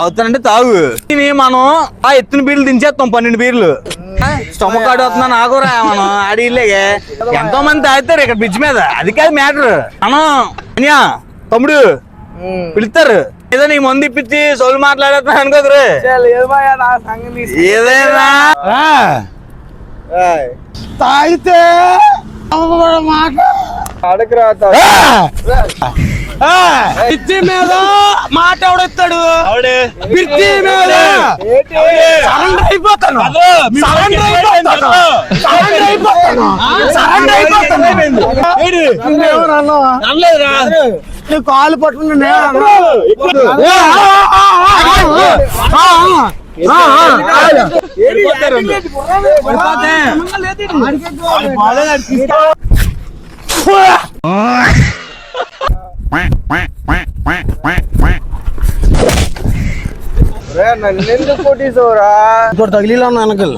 అవుతానంటే తాగు మనం ఆ ఎత్తున బీర్లు దించేస్తాం 12 బీర్లు స్టమక్ ఆడి వస్తున్నా నాకురా మనం ఆడిలేగే ఎంతో మంది తాగుతారు ఇక్కడ బ్రిడ్జ్ మీద అది కాదు మ్యాటర్ మనం తమ్ముడు పిలుస్తారు ఏదో నీ మందు ఇప్పించి సోలు మాట్లాడేస్తా అనుకోదురు ఏదైనా తాగితే మాట బిర్తి మీద మాట ఎవడెత్తాడు బిర్తి మీద సరెండర్ అయిపోతాను కాలు పట్టుకున్నా నన్నెందుకు కొట్టేసావురా ఇప్పుడు తగిలిలా వెనకల్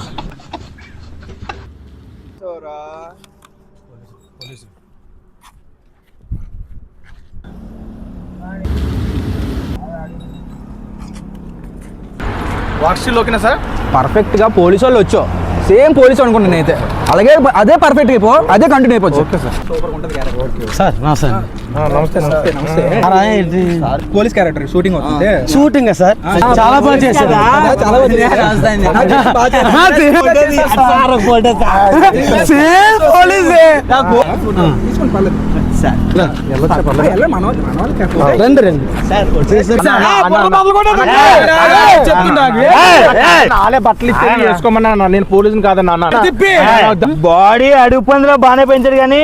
వాట్సాప్ ఓకేనా సార్ పర్ఫెక్ట్ గా పోలీసు వాళ్ళు వచ్చావు సేమ్ పోలీసు అనుకున్నాను నేనైతే అలాగే అదే పర్ఫెక్ట్ అయిపో అదే కంటిన్యూ అయిపోవచ్చు సార్ సార్ నమస్తే నమస్తే నమస్తే పోలీస్ క్యారెక్టర్ షూటింగ్ అవుతుంది షూటింగ్ సార్ చాలా బాగా చేశారు సేమ్ పోలీసే రండి రండి నాలే బట్టలు ఇచ్చి వేసుకోమన్నా నేను పోలీసుని కాదన్నా బాడీ అడుగు పందులో బాగానే పెంచాడు కానీ